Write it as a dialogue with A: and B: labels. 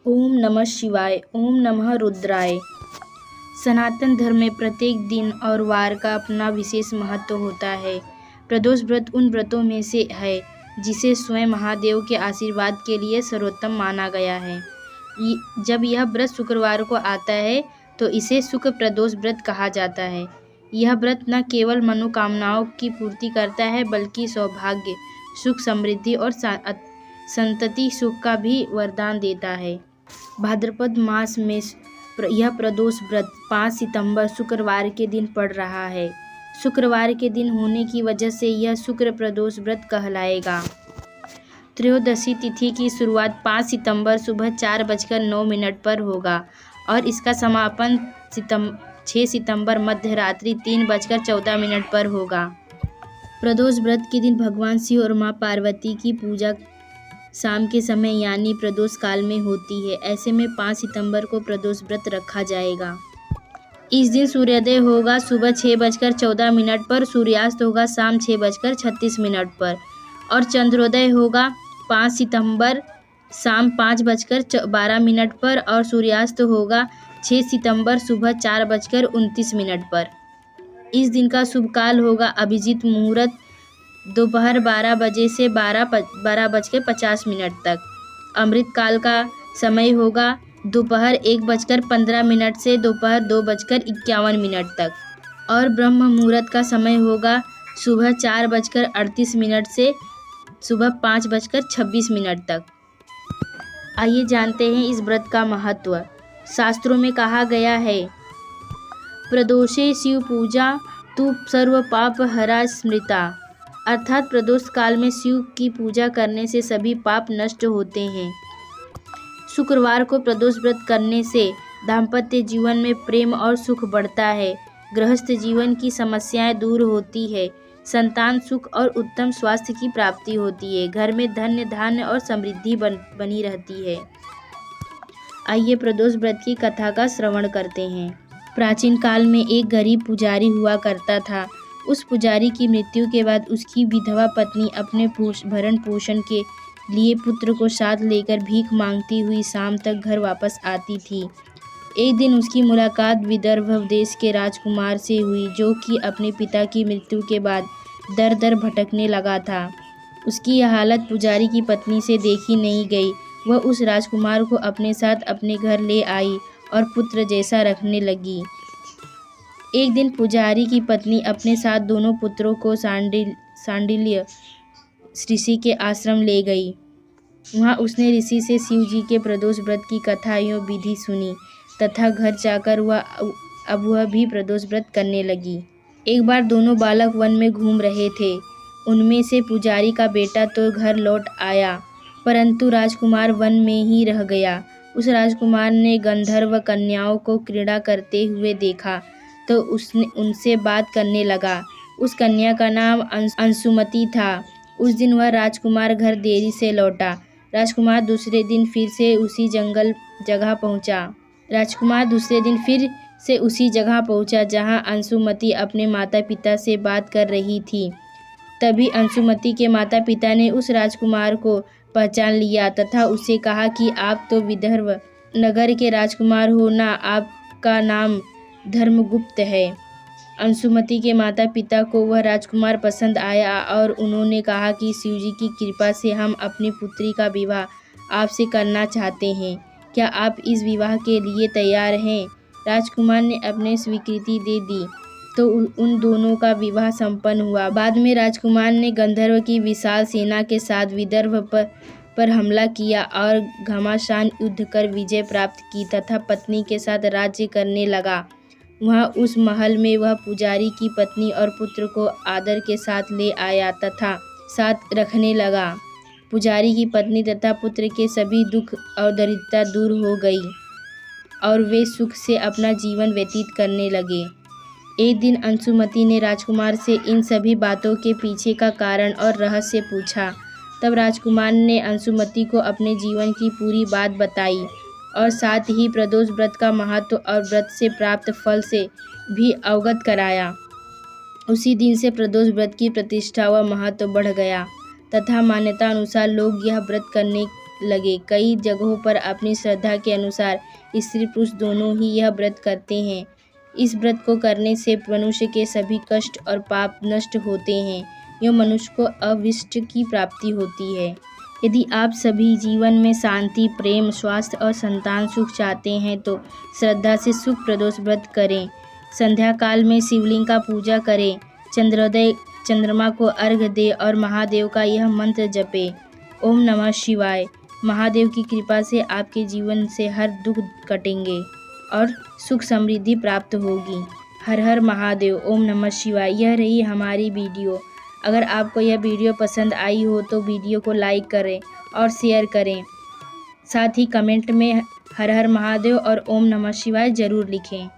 A: ओम नमः शिवाय। ओम नमः रुद्राय। सनातन धर्म में प्रत्येक दिन और वार का अपना विशेष महत्व होता है। प्रदोष व्रत उन व्रतों में से है जिसे स्वयं महादेव के आशीर्वाद के लिए सर्वोत्तम माना गया है। जब यह व्रत शुक्रवार को आता है तो इसे शुक्र प्रदोष व्रत कहा जाता है। यह व्रत न केवल मनोकामनाओं की पूर्ति करता है बल्कि सौभाग्य, सुख, समृद्धि और संतति सुख का भी वरदान देता है। भाद्रपद मास में यह प्रदोष व्रत 5 सितंबर शुक्रवार के दिन पड़ रहा है। शुक्रवार के दिन होने की वजह से यह शुक्र प्रदोष व्रत कहलाएगा। त्रयोदशी तिथि की शुरुआत 5 सितंबर सुबह 4:09 पर होगा और इसका समापन 6 सितंबर मध्य रात्रि 3:14 पर होगा। प्रदोष व्रत के दिन भगवान शिव और माँ पार्वती की पूजा शाम के समय यानी प्रदोष काल में होती है। ऐसे में 5 सितंबर को प्रदोष व्रत रखा जाएगा। इस दिन सूर्योदय होगा सुबह 6:14 पर, सूर्यास्त होगा शाम 6:36 पर और चंद्रोदय होगा 5 सितंबर शाम 5:12 पर और सूर्यास्त होगा 6 सितंबर सुबह 4:29 पर। इस दिन का शुभ काल होगा अभिजीत मुहूर्त दोपहर 12 बजे से 12:50 तक। अमृत काल का समय होगा दोपहर 1:15 से दोपहर 2:51 तक और ब्रह्म मुहूर्त का समय होगा सुबह 4:38 से सुबह 5:26 तक। आइए जानते हैं इस व्रत का महत्व। शास्त्रों में कहा गया है, प्रदोषे शिव पूजा तु सर्व पाप हरा स्मृता, अर्थात प्रदोष काल में शिव की पूजा करने से सभी पाप नष्ट होते हैं। शुक्रवार को प्रदोष व्रत करने से दाम्पत्य जीवन में प्रेम और सुख बढ़ता है, गृहस्थ जीवन की समस्याएं दूर होती है, संतान सुख और उत्तम स्वास्थ्य की प्राप्ति होती है, घर में धन्य धान्य और समृद्धि बनी रहती है। आइए प्रदोष व्रत की कथा का श्रवण करते हैं। प्राचीन काल में एक गरीब पुजारी हुआ करता था। उस पुजारी की मृत्यु के बाद उसकी विधवा पत्नी अपने भरण पोषण के लिए पुत्र को साथ लेकर भीख मांगती हुई शाम तक घर वापस आती थी। एक दिन उसकी मुलाकात विदर्भ देश के राजकुमार से हुई, जो कि अपने पिता की मृत्यु के बाद दर दर भटकने लगा था। उसकी यह हालत पुजारी की पत्नी से देखी नहीं गई। वह उस राजकुमार को अपने साथ अपने घर ले आई और पुत्र जैसा रखने लगी। एक दिन पुजारी की पत्नी अपने साथ दोनों पुत्रों को सांडिल्य ऋषि के आश्रम ले गई। वहाँ उसने ऋषि से शिव जी के प्रदोष व्रत की कथा एवं विधि सुनी तथा घर जाकर वह भी प्रदोष व्रत करने लगी। एक बार दोनों बालक वन में घूम रहे थे। उनमें से पुजारी का बेटा तो घर लौट आया, परंतु राजकुमार वन में ही रह गया। उस राजकुमार ने गंधर्व कन्याओं को क्रीड़ा करते हुए देखा तो उसने उनसे बात करने लगा। उस कन्या का नाम अंशुमति था। उस दिन वह राजकुमार घर देरी से लौटा। राजकुमार दूसरे दिन फिर से उसी जगह पहुंचा जहां अंशुमति अपने माता पिता से बात कर रही थी। तभी अंशुमति के माता पिता ने उस राजकुमार को पहचान लिया तथा उससे कहा कि आप तो विदर्भ नगर के राजकुमार हो ना, आपका नाम धर्मगुप्त है। अंशुमति के माता पिता को वह राजकुमार पसंद आया और उन्होंने कहा कि शिवजी की कृपा से हम अपनी पुत्री का विवाह आपसे करना चाहते हैं। क्या आप इस विवाह के लिए तैयार हैं? राजकुमार ने अपनी स्वीकृति दे दी तो उन दोनों का विवाह संपन्न हुआ। बाद में राजकुमार ने गंधर्व की विशाल सेना के साथ विदर्भ पर हमला किया और घमासान युद्ध कर विजय प्राप्त की तथा पत्नी के साथ राज्य करने लगा। वहाँ उस महल में वह पुजारी की पत्नी और पुत्र को आदर के साथ ले आया तथा साथ रखने लगा। पुजारी की पत्नी तथा पुत्र के सभी दुख और दरिद्रता दूर हो गई और वे सुख से अपना जीवन व्यतीत करने लगे। एक दिन अंशुमति ने राजकुमार से इन सभी बातों के पीछे का कारण और रहस्य पूछा। तब राजकुमार ने अंशुमति को अपने जीवन की पूरी बात बताई और साथ ही प्रदोष व्रत का महत्व और व्रत से प्राप्त फल से भी अवगत कराया। उसी दिन से प्रदोष व्रत की प्रतिष्ठा व महत्व बढ़ गया तथा मान्यता अनुसार लोग यह व्रत करने लगे। कई जगहों पर अपनी श्रद्धा के अनुसार स्त्री पुरुष दोनों ही यह व्रत करते हैं। इस व्रत को करने से मनुष्य के सभी कष्ट और पाप नष्ट होते हैं एवं मनुष्य को अभीष्ट की प्राप्ति होती है। यदि आप सभी जीवन में शांति, प्रेम, स्वास्थ्य और संतान सुख चाहते हैं तो श्रद्धा से सुख प्रदोष व्रत करें। संध्या काल में शिवलिंग का पूजा करें, चंद्रोदय चंद्रमा को अर्घ्य दे और महादेव का यह मंत्र जपे, ओम नमः शिवाय। महादेव की कृपा से आपके जीवन से हर दुख कटेंगे और सुख समृद्धि प्राप्त होगी। हर हर महादेव, ओम नमः शिवाय। यह रही हमारी वीडियो। अगर आपको यह वीडियो पसंद आई हो तो वीडियो को लाइक करें और शेयर करें। साथ ही कमेंट में हर हर महादेव और ओम नमः शिवाय ज़रूर लिखें।